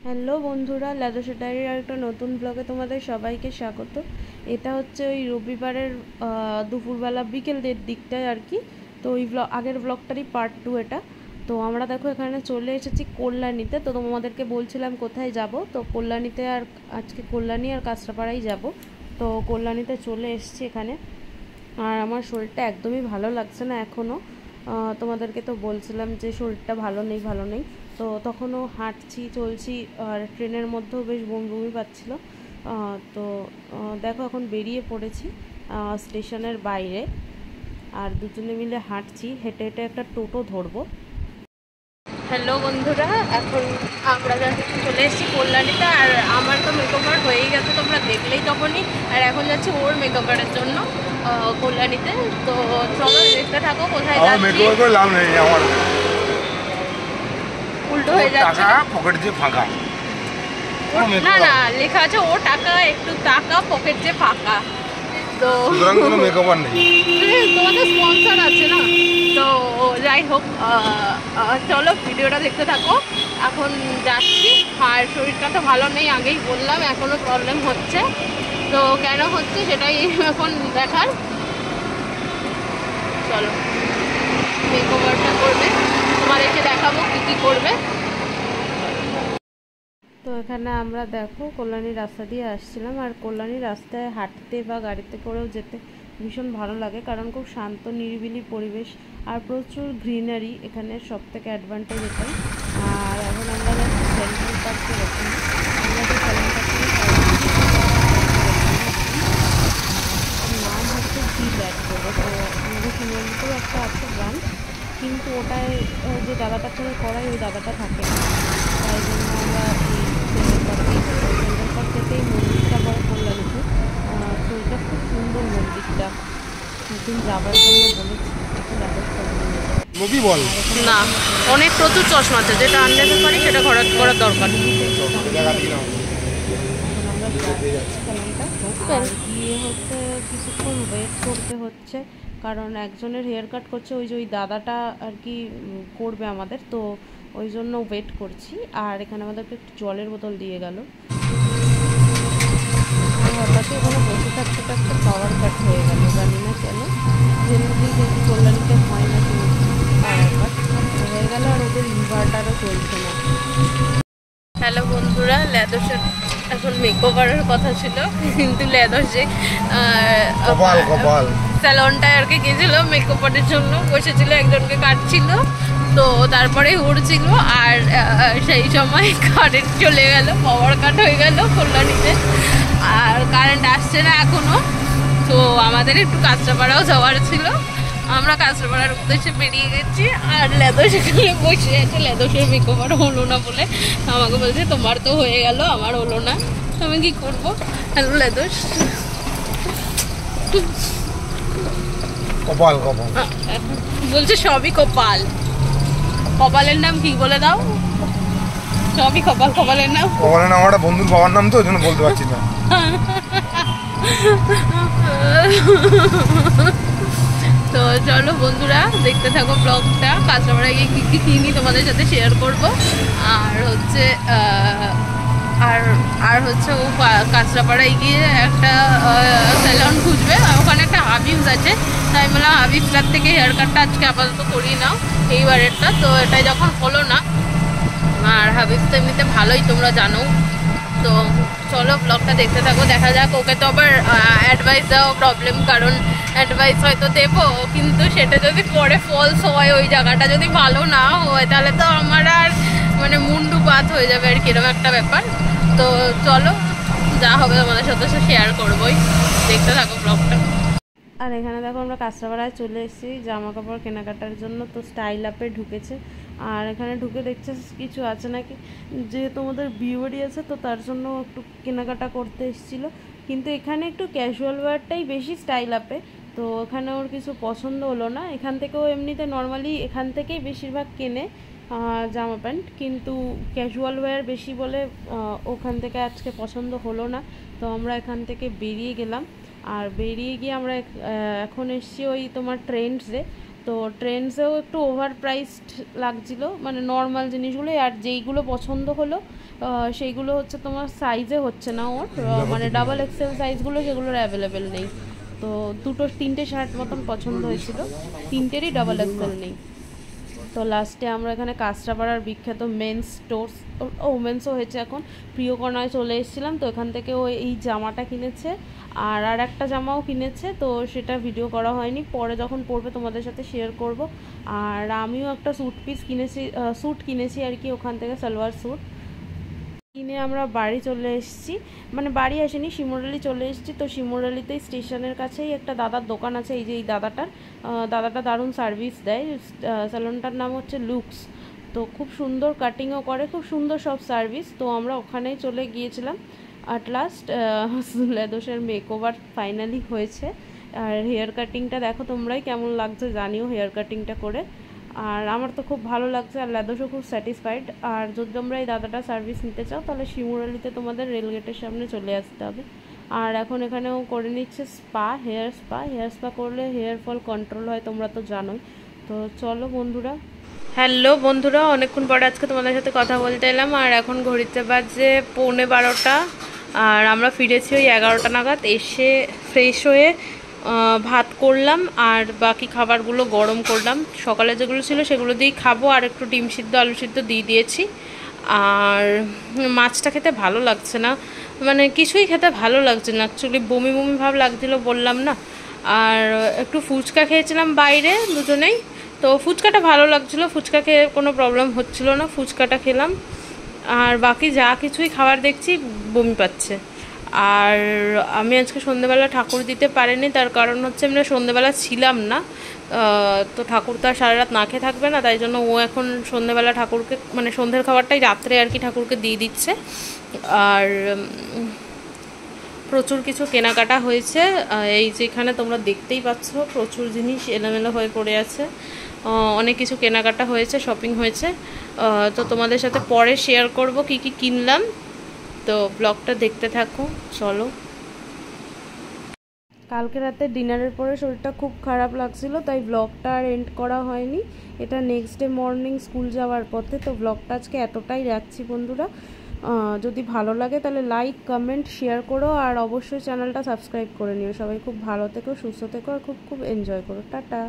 Hello বন্ধুরা, লেদোসা ডায়েরির আরেকটা নতুন ব্লগে তোমাদের সবাইকে স্বাগত। এটা হচ্ছে ওই রবিবারের দুপুরবেলা বিকেলের দিকটায় আর কি। তো ওই আগের ব্লগটারই পার্ট 2 এটা। তো আমরা দেখো এখানে চলে এসেছি কল্যাণীতে। তো তোমাদেরকে বলছিলাম কোথায় যাব, তো কল্যাণীতে আর আজকে কল্যাণী আর কাঁচরাপাড়াই যাব। তো কল্যাণীতে চলে এসেছি এখানে। আর আমার শরীরটা একদমই ভালো লাগছে না এখনও। তোমাদেরকে তো বলছিলাম যে শরীরটা ভালো নেই। তো তখনও হাঁটছি চলছি, আর ট্রেনের মধ্যেও বেশ বমি বমি পাচ্ছিল। তো দেখো এখন বেরিয়ে পড়েছি স্টেশনের বাইরে, আর দুজনে মিলে হাঁটছি, হেঁটে হেঁটে একটা টোটো ধরবো। হ্যালো বন্ধুরা, এখন আমরা চলে এসেছি কল্যাণীতে। আর আমার তো মেকওভার হয়েই গেছে, তোমরা দেখলেই তখনই। আর এখন যাচ্ছি ওর মেকওভারের জন্য কল্যাণীতে। তো চলো দেখতে থাকো কোথায় যাচ্ছি। উল্টো হয়ে যাচ্ছে, পকেট যে ফাঁকা। না না, লেখা আছে ও টাকা একটু টাকা পকেট যে ফাঁকা। তো কোনো মেকওভার নেই, তোমাদের স্পন্সর আছে না। তো যাই হোক, চলো ভিডিওটা দেখতে থাকো। এখন যাচ্ছি, আর শরীরটা তো ভালো নেই, আগেই বললাম, এখনও প্রবলেম হচ্ছে। তো কেন হচ্ছে সেটাই এখন দেখার। চলো মেকওভারটা করবে, তোমাদেরকে দেখাবো কী কী করবে। তো এখানে আমরা দেখো কল্যাণীর রাস্তা দিয়ে আসছিলাম, আর কল্যাণীর রাস্তায় হাঁটতে বা গাড়িতে করেও যেতে ভীষণ ভালো লাগে, কারণ খুব শান্ত নিরিবিলি পরিবেশ আর প্রচুর গ্রিনারি এখানে, সব থেকে অ্যাডভান্টেজ এটাই। আর এখন আমরা যাচ্ছি সেন্ট্রাল পার্কের ওখানে। আমরা যে সেন্ট্রাল পার্কের নাম হচ্ছে জি ল্যাড বলে। তো আমাদের শিমুলিতেও একটা আছে ব্রাঞ্চ, কিন্তু ওটায় যে দাদাটার সঙ্গে করাই ওই দাদাটা থাকে না, তাই জন্য আমরা এই সেন্ট্রাল পার্ক যেতেই মন্দিরটা বড় কল্যাণীতে। তো এটা খুব সুন্দর মন্দিরটা, একদিন যাবার জন্য বলেছি, একটু ব্যবস্থা না। অনেক প্রচুর চশমা আছে, যেটা আননেসেসারি সেটা করার দরকার। গিয়ে হচ্ছে কিছুক্ষণ ওয়েট করতে হচ্ছে, কারণ একজনের হেয়ার কাট করছে, ওই যে ওই দাদাটা আর কি করবে আমাদের, তো ওই জন্য ওয়েট করছি। আর এখানে আমাদেরকে একটু জলের বোতল দিয়ে গেল। হঠাৎ এখানে বসে থাকতে থাকতে পাওয়ার কাট হয়ে গেল, জানি না কেন। জেনারেলি যেহেতু কল্যাণীতে হয় না, শুনেছি পাওয়ার কাট হয়ে গেল, আর ওদের ইনভার্টারও চলছে না। হ্যালো বন্ধুরা, লেদোসের এখন মেকওভারের কথা ছিল, কিন্তু লেদোসে স্যালনটায় আর কি গেছিল মেকওভারের জন্য, বসেছিল, একজনকে কাটছিল। তো তারপরে উড়ছিল, আর সেই সময় কারেন্ট চলে গেল, পাওয়ার কাট হয়ে গেল কল্যাণীতে, আর কারেন্ট আসছে না এখনো। তো আমাদের একটু কাঁচরাপাড়াও যাওয়ার ছিল, আমরা কাঁচরাপাড়ার উদ্দেশ্যে বেরিয়ে গেছি। আর লেদোস এখানে বসে আছে, লেদোসের মেকওভার হলো না বলে আমাকে বলছে তোমার তো হয়ে গেল, আমার হলো না, আমি কি করবো। হ্যালো লেদোস, কপাল কপাল বলছে সবই কপাল। কপালের নাম কি বলে দাও, সবই কপাল। কপালের নাম, কপালের নাম আমার বন্ধুর বাবার নাম, তো ওই জন্য বলতে পারছি না। তো চলো বন্ধুরা দেখতে থাকো ব্লগটা, কাঁচরাপাড়ায় গিয়ে কী কী কিনি তোমাদের সাথে শেয়ার করব। আর হচ্ছে আর হচ্ছে ও কাঁচরাপাড়ায় গিয়ে একটা স্যালন খুঁজবে, ওখানে একটা হাবিবস আছে, তাই বললাম হাবিবসটার থেকে হেয়ার কাটটা আজকে আপাতত করিয়ে নাও এইবারেরটা। তো এটাই যখন হলো না, আর হাবিবস তো এমনিতে ভালোই তোমরা জানো। তো চলো ব্লগটা দেখতে থাকো, দেখা যাক। ওকে তো আবার অ্যাডভাইস দেওয়া প্রবলেম, কারণ অ্যাডভাইস হয়তো দেবো, কিন্তু সেটা যদি পরে ফলস হয়, ওই জায়গাটা যদি ভালো না হয়, তাহলে তো আমার আর মানে মুন্ডু বাদ হয়ে যাবে আর কিরকম একটা ব্যাপার। তো চলো, যা হবে তোমাদের সাথে শেয়ার করবোই, দেখতে থাকো ব্লগটা। আর এখানে দেখো আমরা কাঁচরাপাড়ায় চলে এসেছি জামা কাপড় কেনাকাটার জন্য। তো স্টাইল আপে ঢুকেছে, আর এখানে ঢুকে দেখছে কিছু আছে নাকি, যেহেতু আমাদের বিয়ে বাড়ি আছে, তো তার জন্য একটু কেনাকাটা করতে এসেছিলো। কিন্তু এখানে একটু ক্যাজুয়াল ওয়্যারটাই বেশি স্টাইল আপে, তো এখানে ওর কিছু পছন্দ হলো না। এখান থেকেও এমনিতে নর্মালি এখান থেকেই বেশিরভাগ কেনে জামা প্যান্ট, কিন্তু ক্যাজুয়াল ওয়্যার বেশি বলে ওখান থেকে আজকে পছন্দ হলো না। তো আমরা এখান থেকে বেরিয়ে গেলাম, আর বেরিয়ে গিয়ে আমরা এখন এসছি ওই তোমার ট্রেন্ডসে। তো ট্রেন্ডসেও একটু ওভার প্রাইসড লাগছিলো, মানে নর্মাল জিনিসগুলোই, আর যেইগুলো পছন্দ হলো সেইগুলো হচ্ছে তোমার সাইজে হচ্ছে না ওর, মানে ডাবল এক্সেল সাইজগুলো সেগুলোর অ্যাভেলেবেল নেই। তো তিনটে শার্ট মতন পছন্দ হয়েছিল, তিনটেরই ডাবল এক্সেল নেই। তো লাস্টে আমরা এখানে কাঁচরাপাড়ার বিখ্যাত মেন্স স্টোর্স, ওমেন্সও হয়েছে এখন, প্রিয়কর্ণায় চলে এসেছিলাম। তো এখান থেকে ও এই জামাটা কিনেছে আর একটা জামাও কিনেছে, তো সেটা ভিডিও করা হয়নি, পরে যখন পরবে তোমাদের সাথে শেয়ার করব। আর আমিও একটা স্যুট কিনেছি আর কি ওখান থেকে, সালোয়ার স্যুট কিনে আমরা বাড়ি চলে এসেছি, মানে বাড়ি আসেনি, শিমুরালি চলে এসেছি। তো শিমুরালিতেই স্টেশনের কাছেই একটা দাদার দোকান আছে, এই যে এই দাদাটা দারুণ সার্ভিস দেয়। স্যালনটার নাম হচ্ছে লুকস। তো খুব সুন্দর কাটিংও করে, খুব সুন্দর সব সার্ভিস। তো আমরা ওখানেই চলে গিয়েছিলাম। অ্যাট লাস্ট লেদোসের মেকওভার ফাইনালি হয়েছে। আর হেয়ার কাটিংটা দেখো তোমরাই কেমন লাগছে জানিও হেয়ার কাটিংটা করে। আর আমার তো খুব ভালো লাগছে, আর লেদোসও খুব স্যাটিসফাইড। আর যদি তোমরা এই দাদাটা সার্ভিস নিতে চাও তাহলে শিমুরালিতে তোমাদের রেলগেটের সামনে চলে আসতে হবে। আর এখন এখানেও করে নিচ্ছে হেয়ার স্পা করলে হেয়ার ফল কন্ট্রোল হয়, তোমরা তো জানোই। তো চলো বন্ধুরা, হ্যালো বন্ধুরা, অনেকক্ষণ পরে আজকে তোমাদের সাথে কথা বলতে এলাম। আর এখন ঘড়িতে বাজে 11:15, আর আমরা ফিরেছি ওই 11টা নাগাদ। এসে ফ্রেশ হয়ে ভাত করলাম আর বাকি খাবারগুলো গরম করলাম। সকালে যেগুলো ছিল সেগুলো দিয়েই খাবো, আর একটু ডিম সিদ্ধ আলু সিদ্ধ দিয়ে দিয়েছি। আর মাছটা খেতে ভালো লাগছে না, মানে কিছুই খেতে ভালো লাগছে না, অ্যাকচুয়ালি বমি বমি ভাব লাগছিলো বললাম না। আর একটু ফুচকা খেয়েছিলাম বাইরে দুজনেই, তো ফুচকাটা ভালো লাগছিলো, ফুচকা খেয়ে কোনো প্রবলেম হচ্ছিলো না, ফুচকাটা খেলাম। আর বাকি যা কিছুই খাবার দেখছি বমি পাচ্ছে। আর আমি আজকে সন্ধ্যেবেলা ঠাকুর দিতে পারিনি, তার কারণ হচ্ছে আমরা সন্ধ্যেবেলা ছিলাম না। তো ঠাকুর তো আর সারা রাত না খেয়ে থাকবে না, তাই জন্য ও এখন সন্ধ্যেবেলা ঠাকুরকে, মানে সন্ধ্যের খাবারটাই রাত্রে আর কি ঠাকুরকে দিয়ে দিচ্ছে। আর প্রচুর কিছু কেনাকাটা হয়েছে, এই যেখানে তোমরা দেখতেই পাচ্ছ প্রচুর জিনিস এলোমেলো হয়ে পড়ে আছে, অনেক কিছু কেনাকাটা হয়েছে, শপিং হয়েছে। তো তোমাদের সাথে পরে শেয়ার করব কি কি কিনলাম, তো ব্লগটা দেখতে থাকো। চলো। কালকে রাতে ডিনারের পরে শরীরটা খুব খারাপ লাগছিল, তাই ব্লগটা আর এন্ড করা হয়নি। এটা নেক্সট ডে মর্নিং স্কুল যাওয়ার পথে। তো ব্লগটা আজকে এতটাই রাখছি বন্ধুরা। যদি ভালো লাগে তাহলে লাইক কমেন্ট শেয়ার করো, আর অবশ্যই চ্যানেলটা সাবস্ক্রাইব করে নিও। সবাই খুব ভালো থেকো, সুস্থ থেকো, আর খুব খুব এনজয় করো। টাটা।